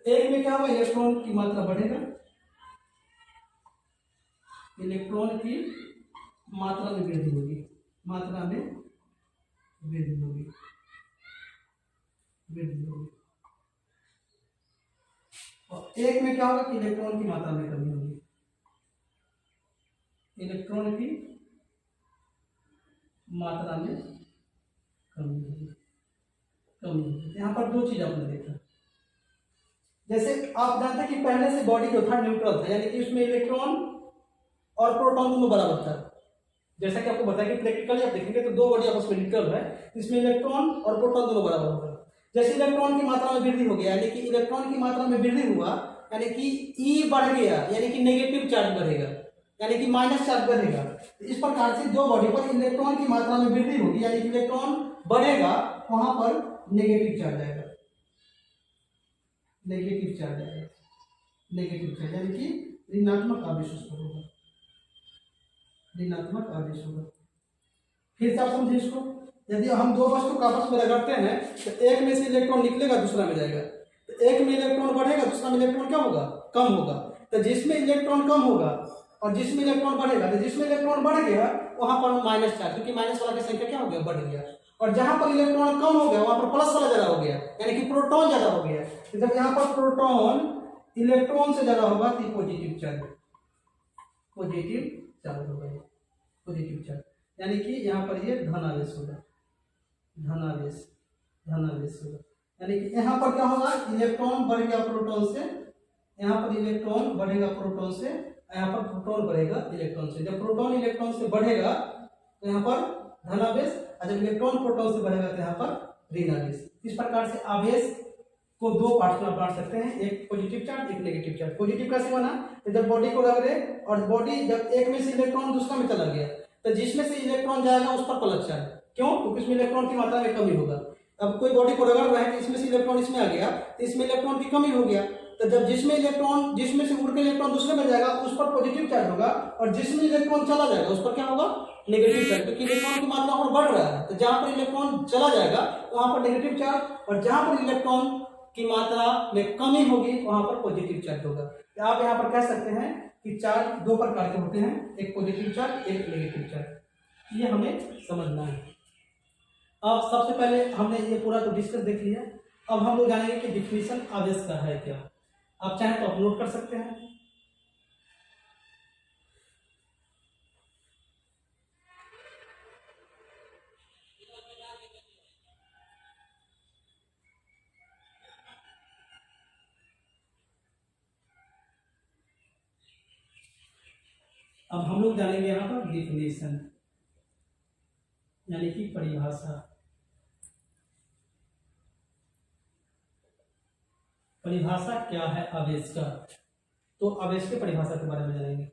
एक में क्या होगा, इलेक्ट्रॉन की मात्रा बढ़ेगा, इलेक्ट्रॉन की मात्रा में वृद्धि होगी, और एक में क्या होगा कि इलेक्ट्रॉन की मात्रा में कमी होगी, इलेक्ट्रॉन की मात्रा में कमी होगी। यहाँ पर 2 चीज आपने देखा। जैसे आप जानते हैं कि पहले से बॉडी जो था न्यूट्रल था, यानी कि उसमें इलेक्ट्रॉन और प्रोटॉन दोनों बराबर था। जैसा कि आपको बताया कि प्रैक्टिकली आप देखेंगे तो 2 बॉडी आपस में न्यूट्रल है, इसमें इलेक्ट्रॉन और प्रोटॉन दोनों बराबर होगा। जैसे इलेक्ट्रॉन की मात्रा में वृद्धि हो गया, यानी कि इलेक्ट्रॉन की मात्रा में वृद्धि हुआ, यानी कि ई बढ़ गया, यानी कि नेगेटिव चार्ज बढ़ेगा, यानी कि माइनस चार्ज बढ़ेगा। इस प्रकार से 2 बॉडी पर इलेक्ट्रॉन की मात्रा में वृद्धि होगी, यानी कि इलेक्ट्रॉन बढ़ेगा, वहां पर नेगेटिव चार्ज आएगा, यानी कि ऋणात्मक आवेश होगा, फिर से आप समझिए इसको। यदि हम 2 वस्तु का आपस में रगड़ते हैं तो एक में से इलेक्ट्रॉन निकलेगा, दूसरा में जाएगा, तो एक में इलेक्ट्रॉन बढ़ेगा, दूसरा में इलेक्ट्रॉन क्या होगा, कम होगा। तो जिसमें इलेक्ट्रॉन कम होगा और जिसमें इलेक्ट्रॉन बढ़ेगा, तो जिसमें इलेक्ट्रॉन बढ़ गया वहां पर माइनस चार्ज, क्योंकि माइनस वाला की संख्या क्या हो गया, बढ़ गया। और जहां पर इलेक्ट्रॉन कम हो गया वहां पर प्लस वाला ज्यादा हो गया, यानी कि प्रोटॉन ज्यादा हो गया। तो जब यहाँ पर प्रोटॉन इलेक्ट्रॉन से ज्यादा होगा तो पॉजिटिव चार्ज होगा, यानी कि यहाँ पर ये धनावेश होगा, यानी कि यहाँ पर क्या होगा, इलेक्ट्रॉन बढ़ गया प्रोटॉन से, यहाँ पर इलेक्ट्रॉन बढ़ेगा प्रोटॉन से, यहाँ पर प्रोटॉन बढ़ेगा इलेक्ट्रॉन से। जब प्रोटॉन इलेक्ट्रॉन से बढ़ेगा तो यहाँ पर धनावेश, और जब इलेक्ट्रॉन प्रोटॉन से बढ़ेगा तो यहाँ पर ऋणावेश। इस प्रकार से आवेश को 2 पार्ट में बांट सकते हैं, एक पॉजिटिव चार्ज, एक नेगेटिव चार्ज। पॉजिटिव कैसे बना, तो जब बॉडी को रगड़े और बॉडी जब एक में से इलेक्ट्रॉन दूसरा में चला गया, तो जिसमें से इलेक्ट्रॉन जाएगा उस पर प्लस चार्ज, क्यों, क्योंकि इसमें इलेक्ट्रॉन की मात्रा में कमी होगा। अब कोई बॉडी को रगड़ रहा है कि इसमें से इलेक्ट्रॉन इसमें आ गया, तो इसमें इलेक्ट्रॉन की कमी हो गया, तो जब जिसमें से उड़ के इलेक्ट्रॉन दूसरे में जाएगा उस पर पॉजिटिव चार्ज होगा, और जिसमें इलेक्ट्रॉन चला जाएगा उस पर क्या होगा, नेगेटिव चार्ज, क्योंकि इलेक्ट्रॉन की मात्रा और बढ़ रहा है। तो जहां पर इलेक्ट्रॉन चला जाएगा वहां पर नेगेटिव चार्ज, और जहां पर इलेक्ट्रॉन की मात्रा में कमी होगी वहां पर पॉजिटिव चार्ज होगा। तो आप यहाँ पर कह सकते हैं कि चार्ज दो प्रकार के होते हैं, एक पॉजिटिव चार्ज, एक नेगेटिव चार्ज। ये हमें समझना है। अब सबसे पहले हमने ये पूरा तो डिस्कस देख लिया। अब हम लोग जानेंगे कि डिफिनीशन आवेश का है क्या। आप चाहें तो आप नोट कर सकते हैं। अब हम लोग जानेंगे यहाँ पर डिफिनीशन, यानी कि परिभाषा। परिभाषा क्या है आवेश का, तो आवेश की परिभाषा के बारे में जानेंगे।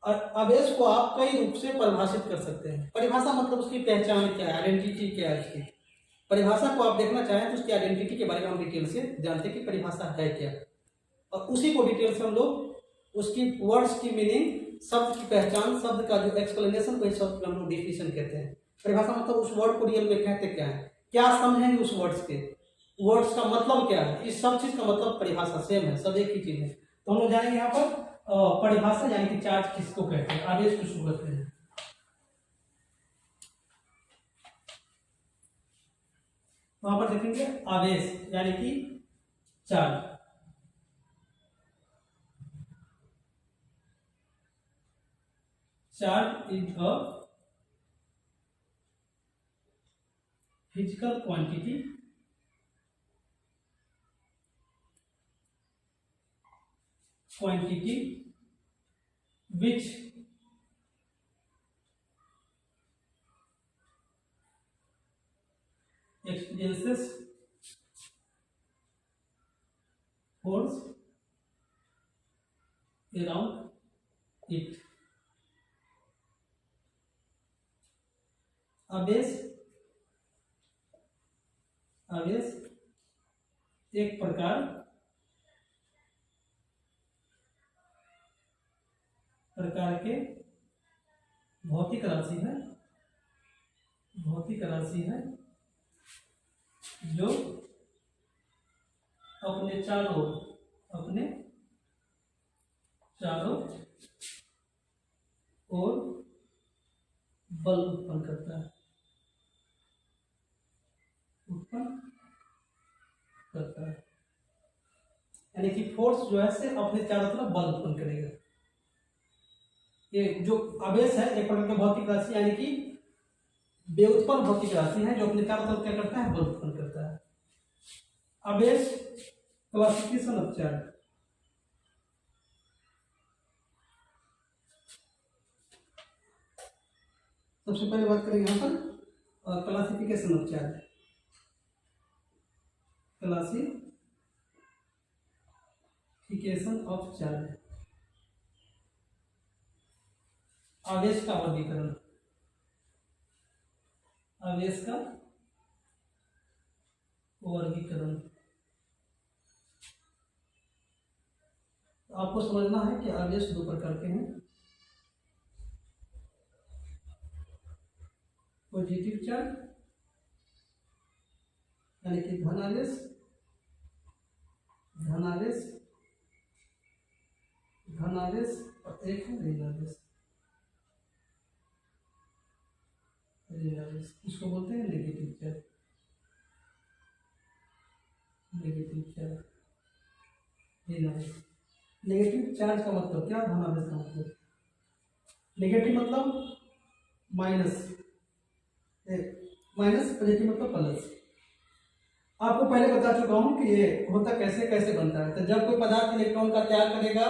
और आवेश को आप कई रूप से परिभाषित कर सकते हैं। परिभाषा मतलब उसकी पहचान क्या है, आइडेंटिटी क्या है उसकी। परिभाषा को आप देखना चाहें तो उसकी आइडेंटिटी के बारे में हम डिटेल से जानते हैं कि परिभाषा है क्या, और उसी को डिटेल से हम लोग उसकी वर्ड्स की मीनिंग, शब्द की पहचान, शब्द का जो एक्सप्लेनेशन, वही शब्द हम लोग डिफिनीशन कहते हैं। परिभाषा मतलब उस वर्ड को रियल में कहते क्या है, क्या समझेंगे उस वर्ड्स के, वर्ड्स का मतलब क्या है, इस सब चीज का मतलब परिभाषा सेम है, सब एक ही चीज है। तो हम लोग जानेंगे यहाँ पर परिभाषा, यानी कि चार्ज किसको कहते हैं, आवेश किसको कहते हैं। वहां पर देखेंगे आवेश यानी कि charge. Charge is a physical quantity which experiences force around it। आवेश एक प्रकार के भौतिक राशि है जो अपने चारों ओर बल उत्पन्न करता है, यानी कि फोर्स जो है से अपने चारों तरफ बल उत्पन्न करेगा। ये जो आवेश है एक प्रकार की भौतिक राशि, यानी कि व्युत्पन्न भौतिक राशि है जो अपने चारों तरफ क्या करता है, बल उत्पन्न करता है। आवेश क्लासिफिकेशन ऑफ चार्ज। सबसे पहले बात करेंगे यहाँ पर classification of charge. Classification of charge, आवेश का वर्गीकरण। आपको समझना है कि आवेश दो प्रकार के हैं, पॉजिटिव चार्ज यानी कि धनावेश और एक है ऋणावेश। इसको बोलते हैं नेगेटिव चार्ज। नेगेटिव चार्ज का मतलब क्या, धनावेश का मतलब। नेगेटिव मतलब माइनस, पॉजिटिव मतलब प्लस। आपको पहले बता चुका हूं कि ये होता कैसे बनता है। तो जब कोई पदार्थ इलेक्ट्रॉन का त्याग करेगा,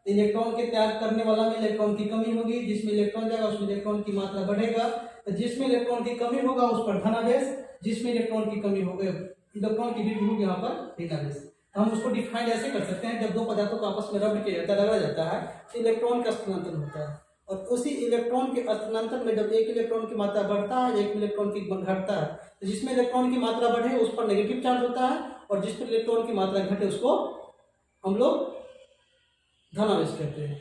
इलेक्ट्रॉन के त्याग करने वाला में इलेक्ट्रॉन की कमी होगी, जिसमें इलेक्ट्रॉन जाएगा उसमें इलेक्ट्रॉन की मात्रा बढ़ेगा। तो जिसमें इलेक्ट्रॉन की कमी होगा उस पर धनावेश, जिसमें इलेक्ट्रॉन की कमी होगी, इलेक्ट्रॉन की वृद्धि होगी यहाँ पर ऋणावेश। तो हम उसको डिफाइन ऐसे कर सकते हैं, जब दो पदार्थों को आपस में रब किया जाता है, रगड़ा जाता है, तो इलेक्ट्रॉन का स्थानांतरण होता है। और उसी इलेक्ट्रॉन के स्थानांतरण में जब एक इलेक्ट्रॉन की मात्रा बढ़ता है, एक इलेक्ट्रॉन की घटता है, तो जिसमें इलेक्ट्रॉन की मात्रा बढ़े उस पर नेगेटिव चार्ज होता है, और जिस पर इलेक्ट्रॉन की मात्रा घटे उसको हम लोग धनावेश कहते हैं।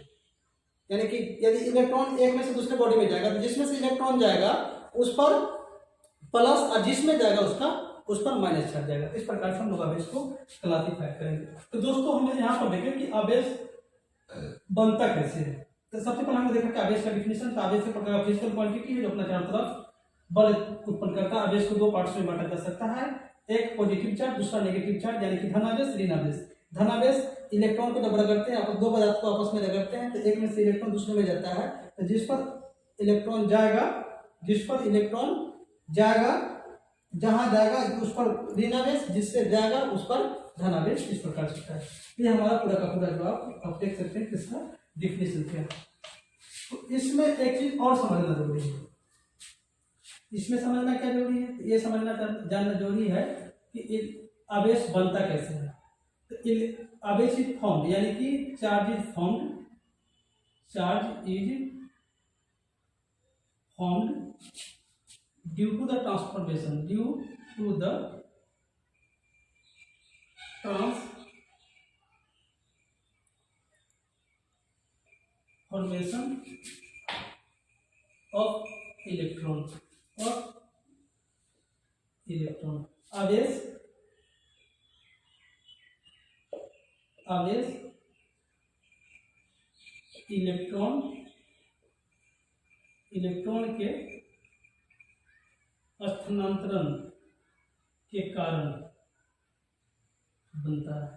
यानी कि यदि इलेक्ट्रॉन एक में से दूसरे बॉडी में जाएगा तो जिसमें से इलेक्ट्रॉन जाएगा उस पर प्लस और जिसमें जाएगा उस पर माइनस चार्ज जाएगा। इस प्रकार से हम लोग आवेश को क्लासिफाई करेंगे। तो दोस्तों हमने यहाँ पर देखे कि आवेश बनता कैसे है। तो सबसे पहले हमने देखा कि आवेश का डिफिनेशन। तो आवेश के प्रकार फिजिकल क्वांटिटी है जो अपना चारों तरफ बल उत्पन्न करता है। आवेश को दो पार्ट्स में बांटा जा सकता है, एक पॉजिटिव चार्ज, दूसरा नेगेटिव चार्ज, यानी कि धनावेश ऋण आवेश। धनावेश इलेक्ट्रॉन को जब रगड़ते हैं, आप दो पदार्थ को आपस में रगड़ते हैं तो एक में से इलेक्ट्रॉन दूसरे में जाता है, तो जिस पर इलेक्ट्रॉन जाएगा जहां जाएगा उस पर ऋण आवेश, जिससे जाएगा उस पर धनावेश। इस प्रकार से होता है। ये हमारा पूरा का पूरा जवाब आप देख सकते हैं किसका डिफिनेशन क्या है। तो इसमें एक चीज और समझना जरूरी है। इसमें समझना क्या जरूरी है, ये समझना जानना जरूरी है कि आवेश बनता कैसे है। तो आवेश इज फॉर्म्ड, यानी कि charge is formed due to the transformation of electron आवेश इलेक्ट्रॉन के स्थानांतरण के कारण बनता है।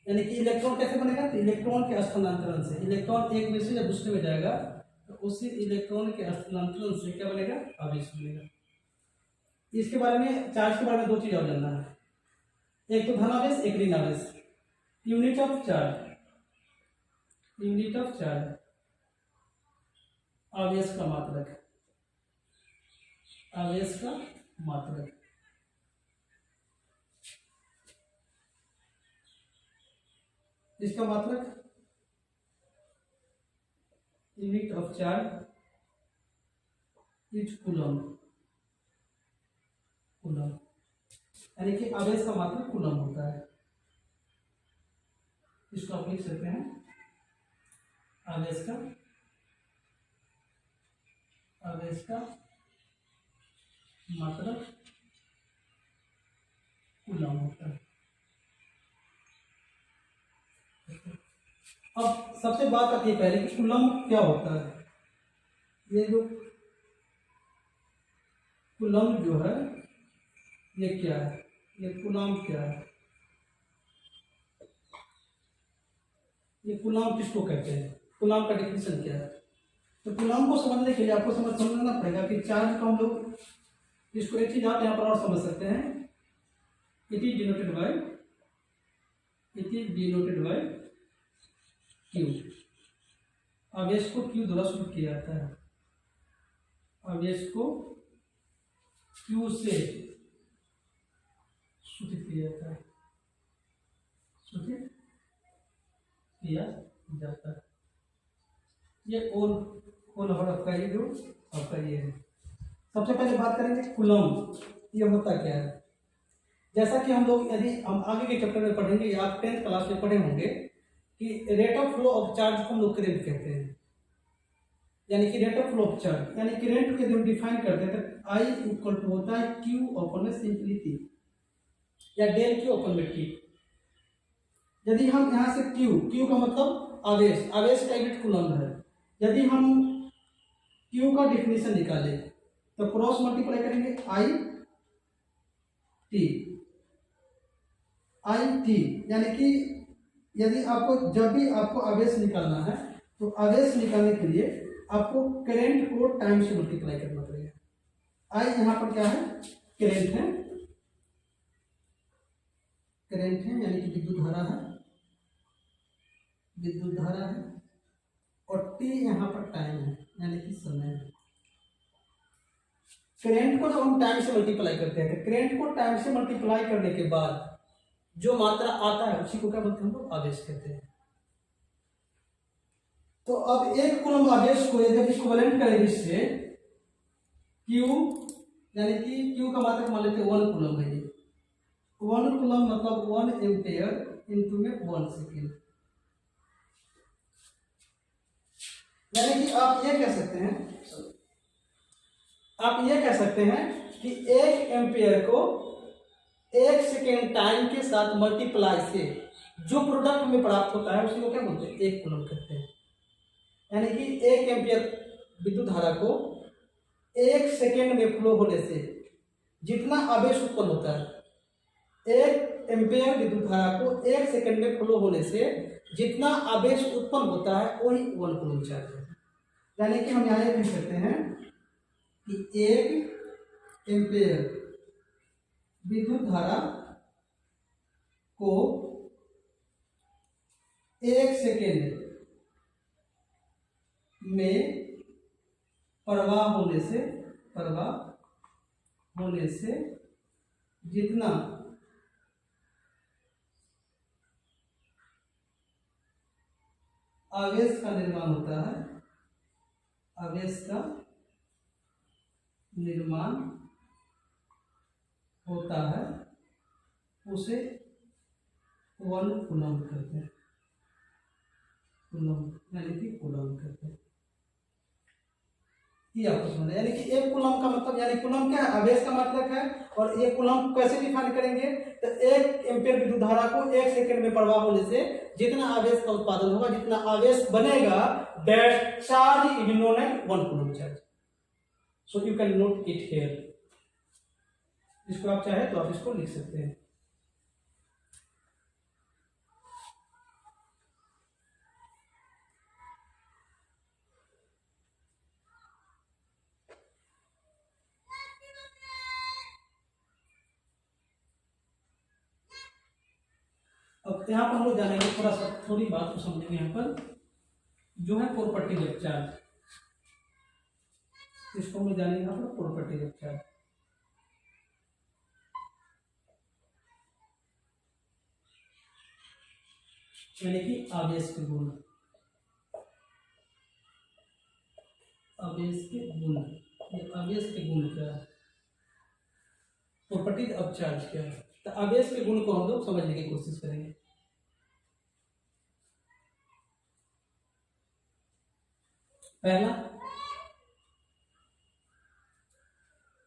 यानी कि इलेक्ट्रॉन कैसे बनेगा, तो इलेक्ट्रॉन के स्थानांतरण से। इलेक्ट्रॉन एक में से जब दूसरे में जाएगा तो उसी इलेक्ट्रॉन के स्थानांतरण से क्या बनेगा, आवेश बनेगा। इसके बारे में, चार्ज के बारे में दो चीज और जानना है, एक तो धनावेश, एक ऋण आवेश। यूनिट ऑफ चार्ज आवेश का मात्रक। इसका मात्रक unit of charge is coulomb, यानी कि आवेश का मात्रक कूलम होता है। इसको आप लिख सकते हैं, आवेश का मात्रक कूलम होता है। अब सबसे बात आती है पहले कि कूलम क्या होता है। ये जो कूलम जो है ये क्या है, ये कूलम क्या है, ये कूलम किसको कहते हैं, कूलम का डिफिनेशन क्या है। तो कूलम को समझने के लिए आपको समझना पड़ेगा कि चार्ज को हम लोग, इसको एक चीज आप यहाँ पर और समझ सकते हैं, it is denoted by Q. आवेश को क्यू द्वारा सूचित किया जाता है, आवेश को क्यू से सूचित किया जाता है। ये ओल और आपका ये जो आपका ये है। सबसे पहले बात करेंगे कूलम ये होता क्या है। जैसा कि हम लोग, यदि हम आगे के चैप्टर में पढ़ेंगे या आप 10th क्लास में पढ़े होंगे कि rate of flow of charge को हम लोग करंट कहते हैं। यानी कि rate of flow of charge, यानी करंट के जब डिफाइन करते हैं तो आई इक्वल टू होता है क्यू ओपन में सिंपलिटी या डेल क्यू ओपन में टी। यदि हम यहाँ से क्यू का मतलब आवेश का यूनिट कूलम है। यदि हम क्यू का डिफिनेशन निकालें तो क्रॉस मल्टीप्लाई करेंगे आई टी, यानी कि यदि आपको जब भी आपको आवेश निकालना है तो आवेश निकालने के लिए आपको करंट को टाइम से मल्टीप्लाई करना पड़ेगा। आई यहाँ पर क्या है, करंट है यानी कि विद्युत धारा है और टी यहाँ पर टाइम है यानी कि समय है। करंट को जब हम टाइम से मल्टीप्लाई करते हैं, करंट को टाइम से मल्टीप्लाई करने के बाद जो मात्रा आता है उसी को क्या बोलते हैं, हम लोग आवेश कहते हैं। तो अब एक कूलम आवेश को जब इक्विवेलेंट करेंगे इससे क्यू, यानी कि क्यू का मात्रक मान लेते हैं 1 कूलम है ये, 1 कूलम मतलब 1 एम्पेयर इंटू में 1 सेकेंड। यानी कि आप ये कह सकते हैं, कि 1 एम्पेयर को 1 सेकेंड टाइम के साथ मल्टीप्लाई से जो प्रोडक्ट में प्राप्त होता है उसी को क्या बोलते हैं, 1 कूलम कहते हैं। यानी कि 1 एम्पियर विद्युत धारा को 1 सेकेंड में फ्लो होने से जितना आवेश उत्पन्न होता है, 1 एम्पियर विद्युत धारा को 1 सेकेंड में फ्लो होने से जितना आवेश उत्पन्न होता है वही 1 कूलम चार्ज है। यानी कि हम यहाँ ये कह सकते हैं कि 1 एम्पियर विद्युत धारा को 1 सेकेंड में प्रवाह होने से जितना आवेश का निर्माण होता है, उसे 1 कूलम कहते हैं। यानी कि कूलम कहते हैं। ये आपको समझना, यानी कि 1 कूलम का मतलब, यानी कूलम क्या है, आवेश का मतलब है। और 1 कूलम कैसे डिफाइन करेंगे, तो 1 एम्पियर विद्युत धारा को 1 सेकेंड में प्रवाह होने से जितना आवेश का उत्पादन होगा, जितना आवेश बनेगा, that charge is known as 1 coulomb charge. So you can note it here. इसको आप चाहे तो आप इसको लिख सकते हैं। अब यहाँ पर हम लोग जानेंगे थोड़ी बात को समझेंगे। यहाँ पर जो है प्रॉपर्टी ऑफ चार्ज, इसको हम लोग जानेंगे। यहाँ पर प्रॉपर्टी ऑफ चार्ज, यानी कि आवेश के गुण। ये आवेश के गुण क्या है, प्रॉपर्टी ऑफ चार्ज क्या है। तो आवेश के गुण को हम लोग समझने की कोशिश करेंगे। पहला,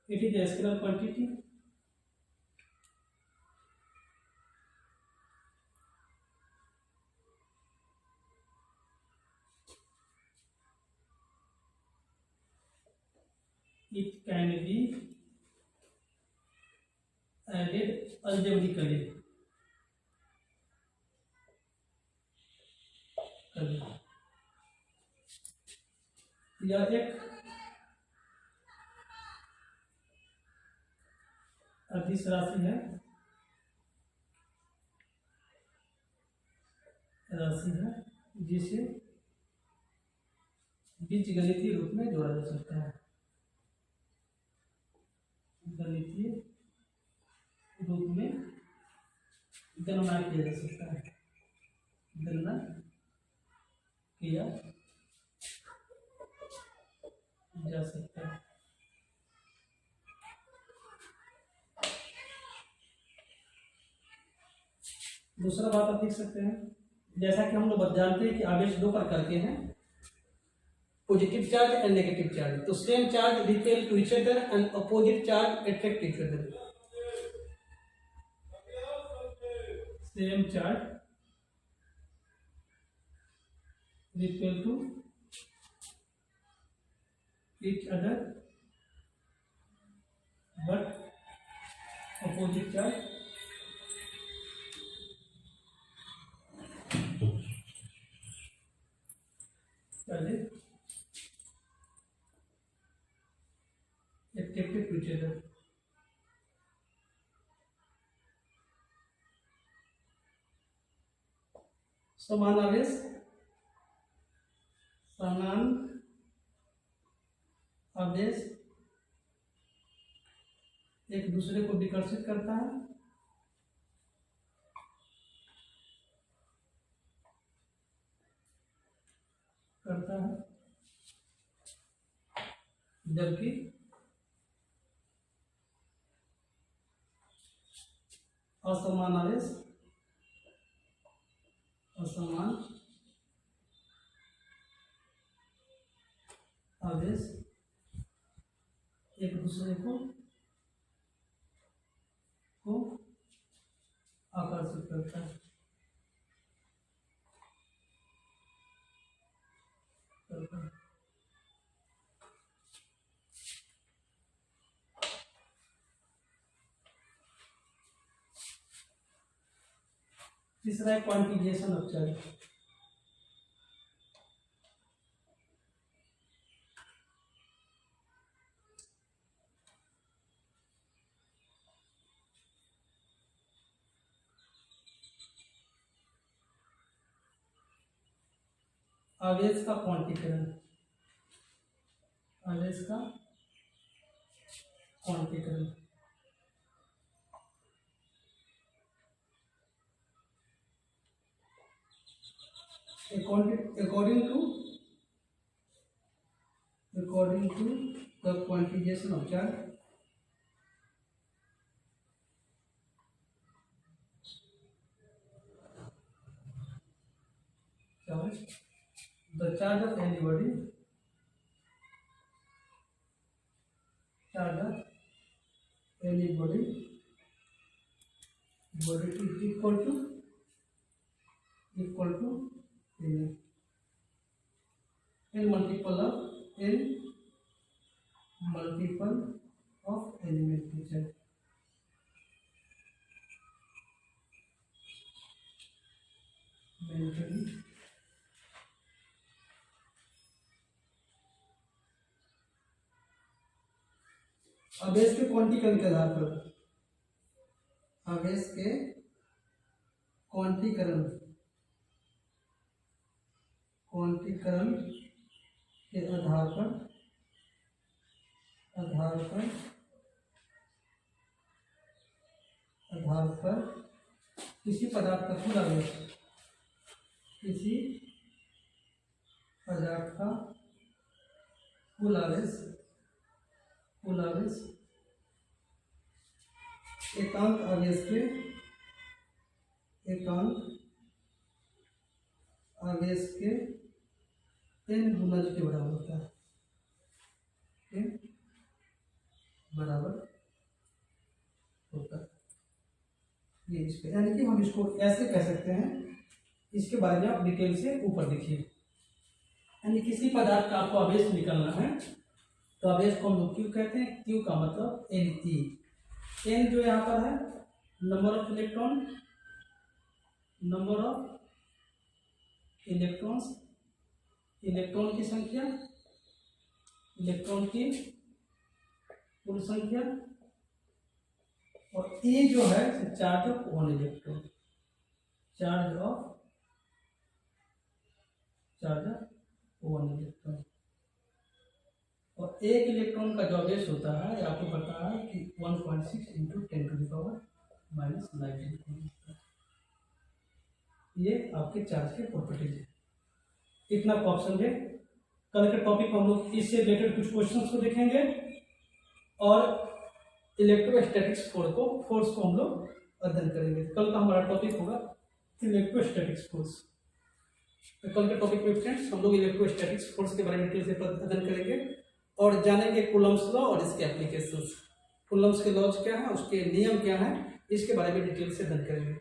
it is scalar quantity. It can be added algebraically, यह एक अदिश राशि है, जिसे बीजगणितीय रूप में जोड़ा जा सकता है। गणितीय रूप में गणना किया जा सकता है, गणना किया जा सकता है। दूसरा बात आप देख सकते हैं, जैसा कि हम लोग जानते हैं कि आवेश 2 प्रकार के हैं, positive charge and negative charge. तो same charge repel to each other and opposite charge attract each other. Same charge repel to each other but opposite charge attracted to each other। समान आवेश एक दूसरे को विकर्षित करता है, जबकि असमान आवेश, असमान आवेश एक दूसरे को आकर्षित करता है। तीसरा है क्वांटिजेशन ऑफ चार्ज। आवेश का क्वांटीकरण, आवेश का क्वांटीकरण। according to the quantization of charge, the charge of any body, body is equal to n multiple of element charge। आवेश के क्वांटीकरण के आधार पर, आवेश के क्वांटीकरण के आधार पर किसी पदार्थ का कुल आवेश, किसी पदार्थ का कुल आवेश एकांक आवेश के n गुणज के बराबर होता है, n बराबर होता है। ये इसके यानी कि हम इसको ऐसे कह सकते हैं, इसके बारे में आप डिटेल से ऊपर देखिए। यानी किसी पदार्थ का आपको आवेश निकालना है तो आवेश को हम लोग क्यू कहते हैं। क्यू का मतलब एन ई, एन जो यहाँ पर है नंबर ऑफ इलेक्ट्रॉन्स, इलेक्ट्रॉन की संख्या, इलेक्ट्रॉन की कुल संख्या, और ए जो है charge of one electron, charge of one electron. और एक इलेक्ट्रॉन का जो आवेश होता है आपको पता है कि 1.6 इंटू 10⁻⁹ ये आपके चार्ज के प्रॉपर्टीज है। इतना को आप समझे। कल के टॉपिक में हम लोग इससे रिलेटेड कुछ क्वेश्चंस को देखेंगे और इलेक्ट्रोस्टैटिक्स फोर्स को हम लोग अध्ययन करेंगे। कल का हमारा टॉपिक होगा इलेक्ट्रोस्टैटिक्स फोर्स। तो कल के टॉपिक में फ्रेंड्स हम लोग इलेक्ट्रोस्टैटिक्स फोर्स के बारे में डिटेल से अध्ययन करेंगे और जानेंगे कूलम्ब्स लॉ और इसके एप्लीकेशंस। कूलम्ब्स के लॉज क्या है, उसके नियम क्या है, इसके बारे में डिटेल से अध्ययन करेंगे।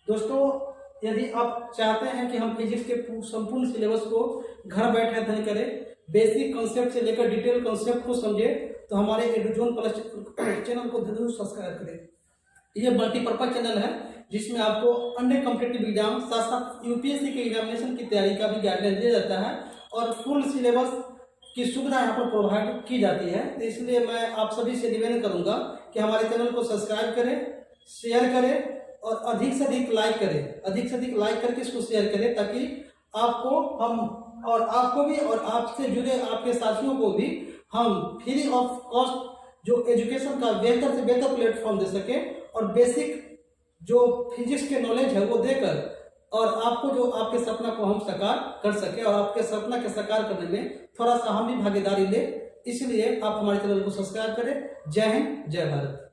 दोस्तों यदि आप चाहते हैं कि हम फिजिक्स के संपूर्ण सिलेबस को घर बैठे अध्ययन करें, बेसिक कॉन्सेप्ट से लेकर डिटेल कॉन्सेप्ट को समझे, तो हमारे एडुजोन प्लस चैनल को जरूर सब्सक्राइब करें। ये मल्टीपर्पज चैनल है जिसमें आपको अन्य कॉम्पिटिटिव एग्जाम साथ साथ यूपीएससी के एग्जामिनेशन की तैयारी का भी गाइडलाइन दिया जाता है और फुल सिलेबस की सुविधा यहाँ पर प्रोवाइड की जाती है। तो इसलिए मैं आप सभी से निवेदन करूंगा कि हमारे चैनल को सब्सक्राइब करें, शेयर करें और अधिक से अधिक लाइक करें, अधिक से अधिक लाइक करके इसको शेयर करें ताकि आपको हम और आपको भी और आपसे जुड़े आपके साथियों को भी हम फ्री ऑफ कॉस्ट जो एजुकेशन का बेहतर से बेहतर प्लेटफॉर्म दे सके और बेसिक जो फिजिक्स के नॉलेज है वो देकर और आपको जो आपके सपना को हम साकार कर सके और आपके सपना के साकार करने में थोड़ा सा हम भी भागीदारी ले। इसलिए आप हमारे चैनल को सब्सक्राइब करें। जय हिंद, जय भारत।